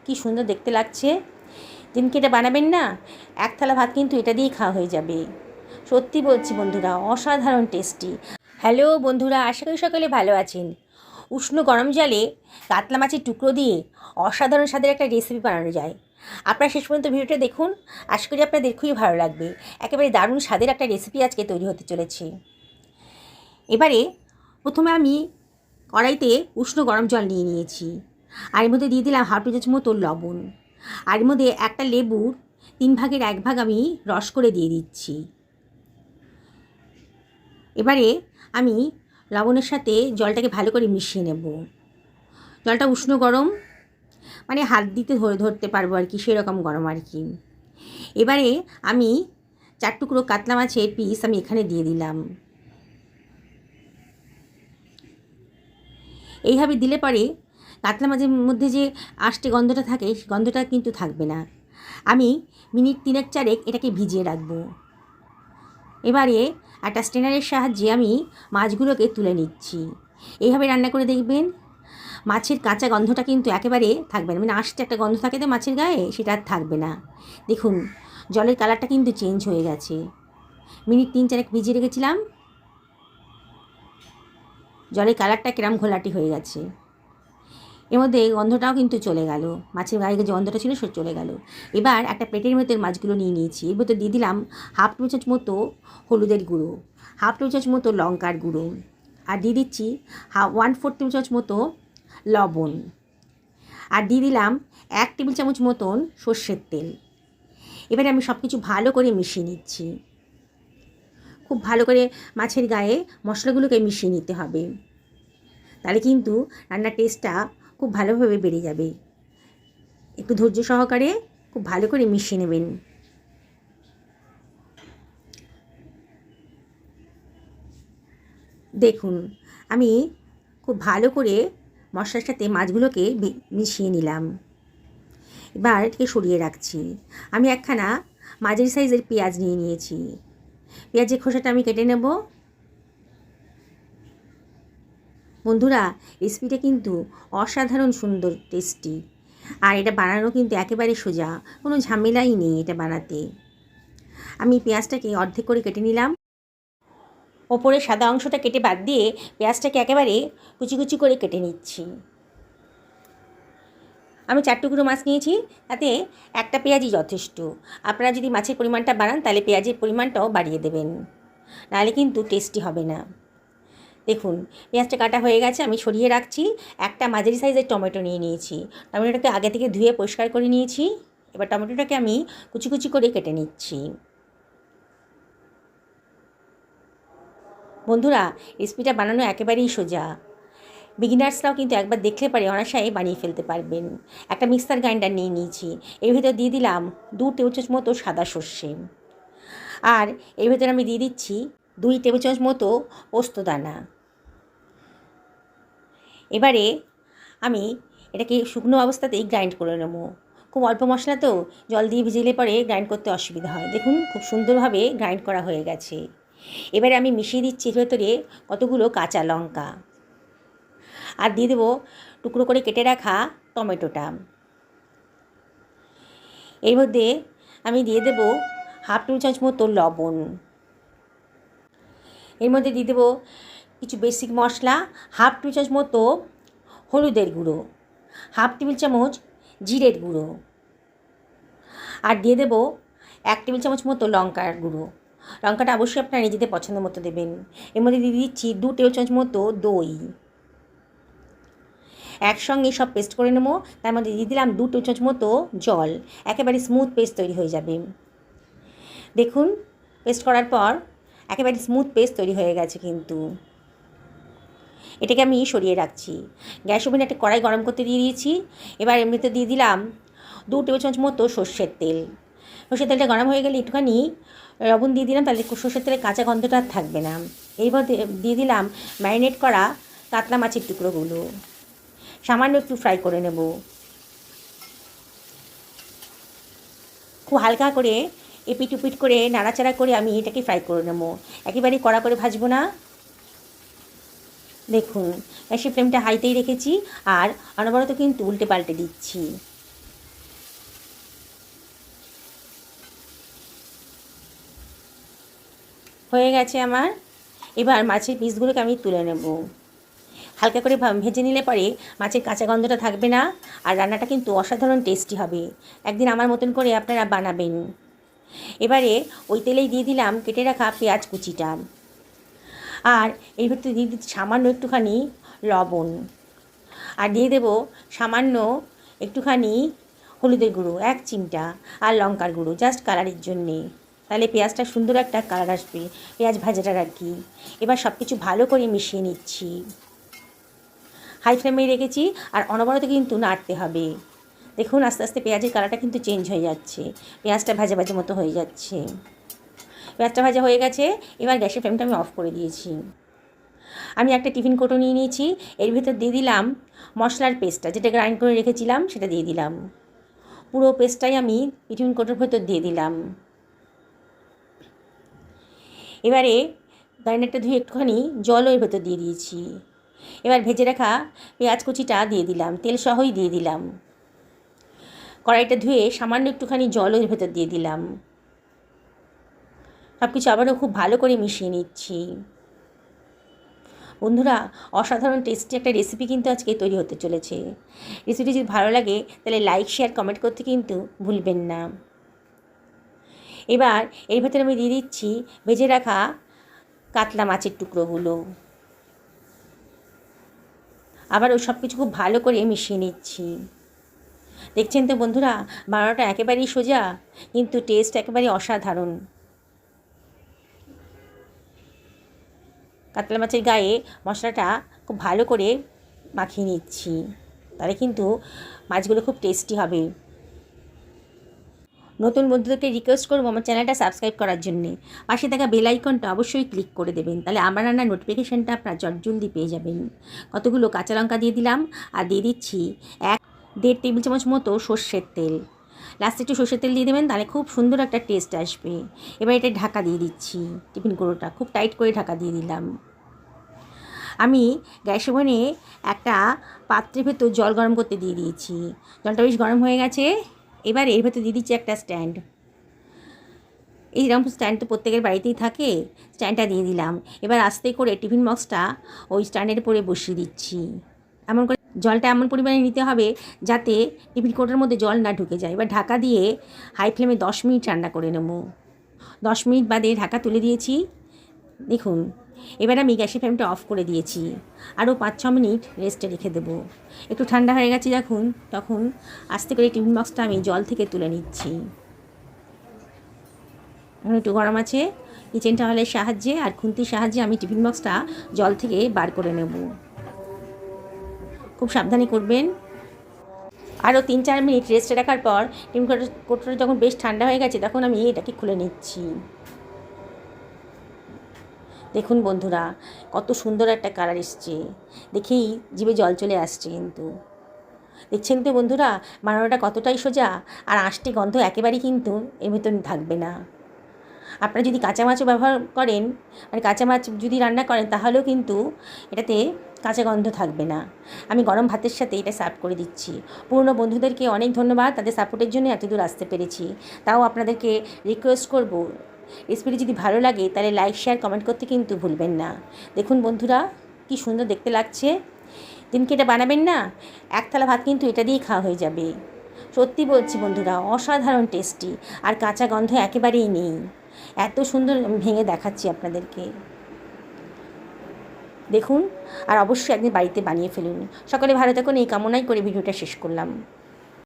কি সুন্দর দেখতে লাগছে। দিনকে এটা বানাবেন না, এক থালা ভাত কিন্তু এটা দিয়েই খাওয়া হয়ে যাবে। সত্যি বলছি বন্ধুরা, অসাধারণ টেস্টি। হ্যালো বন্ধুরা, আশা করি সকলে ভালো আছেন। উষ্ণ গরম জলে কাতলা মাছের টুকরো দিয়ে অসাধারণ স্বাদের একটা রেসিপি বানানো যায়। আপনারা শেষ পর্যন্ত ভিডিওটা দেখুন, আশা করি আপনাদের খুবই ভালো লাগবে। একেবারে দারুণ স্বাদের একটা রেসিপি আজকে তৈরি হতে চলেছে। এবারে প্রথমে আমি কড়াইতে উষ্ণ গরম জল নিয়ে নিয়েছি, আর এর মধ্যে দিয়ে দিলাম হাফ টি চামচ মতো লবণ, আর এর মধ্যে একটা লেবুর 1/3 আমি রস করে দিয়ে দিচ্ছি। এবারে আমি লবণের সাথে জলটাকে ভালো করে মিশিয়ে নেব। জলটা উষ্ণ গরম, মানে হাত দিতে ধরতে পারবো আর কি, সেরকম গরম আর কি। এবারে আমি 4 টুকরো কাতলা মাছের পিস আমি এখানে দিয়ে দিলাম। এইভাবে দিলে পরে কাতলা মাছের মধ্যে যে আষ্টে গন্ধটা থাকে, সেই গন্ধটা কিন্তু থাকবে না। আমি মিনিট 3-4 এটাকে ভিজিয়ে রাখবো। এবারে একটা স্ট্রেনারের সাহায্যে আমি মাছগুলোকে তুলে নিচ্ছি। এইভাবে রান্না করে দেখবেন, মাছের কাঁচা গন্ধটা কিন্তু একেবারে থাকবে না। মানে আষ্টে একটা গন্ধ থাকে তো মাছের গায়ে, সেটা আর থাকবে না। দেখুন জলের কালারটা কিন্তু চেঞ্জ হয়ে গেছে। মিনিট 3-4 ভিজিয়ে রেখেছিলাম, জলের কালারটা কিরম ঘোলাটি হয়ে গেছে। এর মধ্যে গন্ধটাও কিন্তু চলে গেল, মাছের গায়ে যে গন্ধটা ছিল সে চলে গেল। এবার একটা প্লেটের মধ্যে মাছগুলো নিয়ে নিয়েছি। এর মধ্যে দিয়ে দিলাম হাফ টি চামচ মতো হলুদের গুঁড়ো, হাফ টি চামচ মতো লঙ্কার গুঁড়ো, আর দিয়ে দিচ্ছি 1/4 টেবিল চামচ মতো লবণ, আর দিয়ে দিলাম 1 টেবিল চামচ মতন সর্ষের তেল। এবারে আমি সব কিছু ভালো করে মিশিয়ে নিচ্ছি। খুব ভালো করে মাছের গায়ে মশলাগুলোকে মিশিয়ে নিতে হবে, তাহলে কিন্তু রান্নার টেস্টটা খুব ভালোভাবে বেড়ে যাবে। একটু ধৈর্য সহকারে খুব ভালো করে মিশিয়ে নেবেন। দেখুন আমি খুব ভালো করে মশলার সাথে মাছগুলোকে মিশিয়ে নিলাম। এবার এটাকে সরিয়ে রাখছি। আমি একখানা মাঝারি সাইজের পেঁয়াজ নিয়ে নিয়েছি। পেঁয়াজের খোসাটা আমি কেটে নেব। বন্ধুরা, রেসিপিটা কিন্তু অসাধারণ সুন্দর টেস্টি, আর এটা বানানো কিন্তু একেবারে সোজা, কোনো ঝামেলাই নেই এটা বানাতে। আমি পেঁয়াজটাকে অর্ধেক করে কেটে নিলাম। ওপরে সাদা অংশটা কেটে বাদ দিয়ে পেঁয়াজটাকে একেবারে কুচি কুচি করে কেটে নিচ্ছি। আমি 4 টুকরো মাছ নিয়েছি, তাতে একটা পেঁয়াজই যথেষ্ট। আপনারা যদি মাছের পরিমাণটা বাড়ান তাহলে পেঁয়াজের পরিমাণটাও বাড়িয়ে দেবেন, নাহলে কিন্তু টেস্টি হবে না। দেখুন পেঁয়াজটা কাটা হয়ে গেছে, আমি সরিয়ে রাখছি। একটা মাঝারি সাইজের টমেটো নিয়ে নিয়েছি। টমেটোটাকে আগে থেকে ধুয়ে পরিষ্কার করে নিয়েছি। এবার টমেটোটাকে আমি কুচি কুচি করে কেটে নিচ্ছি। বন্ধুরা, রেসিপিটা বানানো একেবারেই সোজা। বিগিনার্সরাও কিন্তু একবার দেখলে পারে অনায়াসে বানিয়ে ফেলতে পারবেন। একটা মিক্সার গ্রাইন্ডার নিয়ে নিয়েছি। এর ভিতরে দিয়ে দিলাম 2 টেবিল চামচ মতো সাদা সর্ষে, আর এর ভিতরে আমি দিয়ে দিচ্ছি 2 টেবিল চামচ মতো পোস্তদানা। এবারে আমি এটাকে শুকনো অবস্থাতেই গ্রাইন্ড করে নেব। খুব অল্প মশলা তো, জল দিয়ে ভিজিয়ে পরে গ্রাইন্ড করতে অসুবিধা হয়। দেখুন খুব সুন্দরভাবে গ্রাইন্ড করা হয়ে গেছে। এবারে আমি মিশিয়ে দিচ্ছি এর ভেতরে কতগুলো কাঁচা লঙ্কা, আর দিয়ে দেবো টুকরো করে কেটে রাখা টমেটোটা। এর মধ্যে আমি দিয়ে দেবো হাফ টেবিল চামচ মতো লবণ। এর মধ্যে দিয়ে দেবো কিছু বেসিক মশলা, হাফ টেবিল চামচ মতো হলুদের গুঁড়ো, হাফ টেবিল চামচ জিরের গুঁড়ো, আর দিয়ে দেবো 1 টেবিল চামচ মতো লঙ্কার গুঁড়ো। লঙ্কাটা অবশ্যই আপনারা নিজেদের পছন্দ মতো দেবেন। এর মধ্যে দিয়ে দিচ্ছি 2 টেবিল চামচ মতো দই। একসঙ্গে সব পেস্ট করে নেবো। তার মধ্যে দিয়ে দিলাম 2 টেবিল চামচ মতো জল। একেবারে স্মুথ পেস্ট তৈরি হয়ে যাবে। দেখুন পেস্ট করার পর একেবারে স্মুথ পেস্ট তৈরি হয়ে গেছে কিন্তু। এটাকে আমি সরিয়ে রাখছি। গ্যাস ওভেনে একটা কড়াই গরম করতে দিয়ে দিয়েছি। এবার এমনিতে দিয়ে দিলাম 2 টেবিল চামচ মতো সর্ষের তেল। সর্ষের তেলটা গরম হয়ে গেলে একটুখানি লবণ দিয়ে দিলাম, তাহলে সর্ষের তেলের কাঁচা গন্ধটা আর থাকবে না। এইবার দিয়ে দিলাম ম্যারিনেট করা কাতলা মাছের টুকরোগুলো। সামান্য একটু ফ্রাই করে নেব। খুব হালকা করে এপিট উপিট করে নাড়াচাড়া করে আমি এটাকে ফ্রাই করে নেব। একেবারেই কড়া করে ভাজবো না। দেখুন গ্যাসের ফ্লেমটা হাইতেই রেখেছি, আর অনবরত কিন্তু উল্টে পাল্টে দিচ্ছি। হয়ে গেছে আমার। এবার মাছের পিসগুলোকে আমি তুলে নেব। হালকা করে ভেজে নিলে পরে মাছের কাঁচা গন্ধটা থাকবে না, আর রান্নাটা কিন্তু অসাধারণ টেস্টি হবে। একদিন আমার মতন করে আপনারা বানাবেন। এবারে ওই তেলেই দিয়ে দিলাম কেটে রাখা পেঁয়াজ কুচিটা, আর এর ভিতরে দিয়ে দিচ্ছি সামান্য একটুখানি লবণ, আর দিয়ে দেব সামান্য একটুখানি হলুদের গুঁড়ো 1 চিমটা, আর লঙ্কার গুঁড়ো জাস্ট কালারের জন্যে, তাহলে পেঁয়াজটা সুন্দর একটা কালার আসবে পেঁয়াজ ভাজাটার আর কি। এবার সব কিছু ভালো করে মিশিয়ে নিচ্ছি। হাই ফ্লেমে রেখেছি, আর অনবরত কিন্তু নাড়তে হবে। দেখুন আস্তে আস্তে পেঁয়াজের কালারটা কিন্তু চেঞ্জ হয়ে যাচ্ছে, পেঁয়াজটা ভাজা ভাজা মতো হয়ে যাচ্ছে। পেঁয়াজটা ভাজা হয়ে গেছে, এবার গ্যাসের ফ্লেমটা আমি অফ করে দিয়েছি। আমি একটা টিফিন কৌটো নিয়ে নিয়েছি, এর ভিতর দিয়ে দিলাম মশলার পেস্টটা, যেটা গ্রাইন্ড করে রেখেছিলাম সেটা দিয়ে দিলাম। পুরো পেস্টটাই আমি টিফিন কৌটোর ভেতর দিয়ে দিলাম। এবারে গ্রাইন্ডারটা ধুয়ে একটুখানি জলও এর ভেতর দিয়ে দিয়েছি। এবার ভেজে রাখা পেঁয়াজ কুচিটা দিয়ে দিলাম, তেল সহই দিয়ে দিলাম। কড়াইটা ধুয়ে সামান্য একটুখানি জলও এর ভেতর দিয়ে দিলাম। সব কিছু আবারও খুব ভালো করে মিশিয়ে নিচ্ছি। বন্ধুরা, অসাধারণ টেস্টি একটা রেসিপি কিন্তু আজকে তৈরি হতে চলেছে। রেসিপিটি যদি ভালো লাগে তাহলে লাইক শেয়ার কমেন্ট করতে কিন্তু ভুলবেন না। এবার এর ভেতরে আমি দিয়ে দিচ্ছি ভেজে রাখা কাতলা মাছের টুকরোগুলো। আবার ওই সব কিছু খুব ভালো করে মিশিয়ে নিচ্ছি। দেখছেন তো বন্ধুরা, বানানোটা একেবারেই সোজা, কিন্তু টেস্ট একেবারেই অসাধারণ। কাতলা মাছের গায়ে মশলাটা খুব ভালো করে মাখিয়ে নিচ্ছি, তাহলে কিন্তু মাছগুলো খুব টেস্টি হবে। নতুন বন্ধুদেরকে রিকোয়েস্ট করবো আমার চ্যানেলটা সাবস্ক্রাইব করার জন্যে, পাশে থাকা বেল আইকনটা অবশ্যই ক্লিক করে দেবেন, তাহলে আমার রান্নার নোটিফিকেশানটা আপনার জলদি পেয়ে যাবেন। কতগুলো কাঁচা লঙ্কা দিয়ে দিলাম, আর দিয়ে দিচ্ছি 1.5 টেবিল চামচ মতো সর্ষের তেল। লাস্টে একটু সর্ষের তেল দিয়ে দেবেন, তাহলে খুব সুন্দর একটা টেস্ট আসবে। এবার এটা ঢাকা দিয়ে দিচ্ছি, টিফিন কৌটোটা খুব টাইট করে ঢাকা দিয়ে দিলাম। আমি গ্যাসে বনে একটা পাত্রের ভেতর জল গরম করতে দিয়ে দিয়েছি, জলটা বেশ গরম হয়ে গেছে। এবার এর ভেতর দিয়ে দিচ্ছি একটা স্ট্যান্ড। এইরকম স্ট্যান্ড তো প্রত্যেকের বাড়িতেই থাকে, স্ট্যান্ডটা দিয়ে দিলাম। এবার আস্তে করে টিফিন বক্সটা ওই স্ট্যান্ডের উপরে বসিয়ে দিচ্ছি। এমন করে জলটা এমন পরিমাণে নিতে হবে যাতে টিফিন কৌটোর মধ্যে জল না ঢুকে যায়। এবার ঢাকা দিয়ে হাই ফ্লেমে 10 মিনিট রান্না করে নেব। 10 মিনিট বাদে ঢাকা তুলে দিয়েছি। দেখুন এবার আমি গ্যাসের ফ্লেমটা অফ করে দিয়েছি, আরও 5-6 মিনিট রেস্টে রেখে দেবো। একটু ঠান্ডা হয়ে গেছে যখন, তখন আস্তে করে টিফিন বক্সটা আমি জল থেকে তুলে নিচ্ছি। এখন একটু গরম আছে, কিচেন টাওয়ালের সাহায্যে আর খুন্তির সাহায্যে আমি টিফিন বক্সটা জল থেকে বার করে নেব। খুব সাবধানে করবেন। আরও 3-4 মিনিট রেস্টে রাখার পর টিফিন কৌটোটা যখন বেশ ঠান্ডা হয়ে গেছে, তখন আমি এটাকে খুলে নিচ্ছি। দেখুন বন্ধুরা, কত সুন্দর একটা কালার এসছে, দেখেই জিভে জল চলে আসছে। কিন্তু দেখছেন তো বন্ধুরা, বানানোটা কতটাই সোজা, আর আঁশটে গন্ধ একেবারেই কিন্তু এর ভেতর থাকবে না। আপনারা যদি কাঁচা মাছও ব্যবহার করেন, আর কাঁচা মাছ যদি রান্না করেন, তাহলেও কিন্তু এটাতে কাঁচা গন্ধ থাকবে না। আমি গরম ভাতের সাথে এটা সার্ভ করে দিচ্ছি। পুরনো বন্ধুদেরকে অনেক ধন্যবাদ, তাদের সাপোর্টের জন্য এতদূর আসতে পেরেছি। তাও আপনাদেরকে রিকোয়েস্ট করব, রেসিপিটি যদি ভালো লাগে তাহলে লাইক শেয়ার কমেন্ট করতে কিন্তু ভুলবেন না। দেখুন বন্ধুরা, কি সুন্দর দেখতে লাগছে। দিনকে এটা বানাবেন না, এক থালা ভাত কিন্তু এটা দিয়েই খাওয়া হয়ে যাবে। সত্যি বলছি বন্ধুরা, অসাধারণ টেস্টি, আর কাঁচা গন্ধ একেবারেই নেই। এত সুন্দর ভেঙে দেখাচ্ছি আপনাদেরকে, দেখুন। আর অবশ্যই একদিন বাড়িতে বানিয়ে ফেলুন। সকলে ভালো থাকুন, এই কামনাই করে ভিডিওটা শেষ করলাম।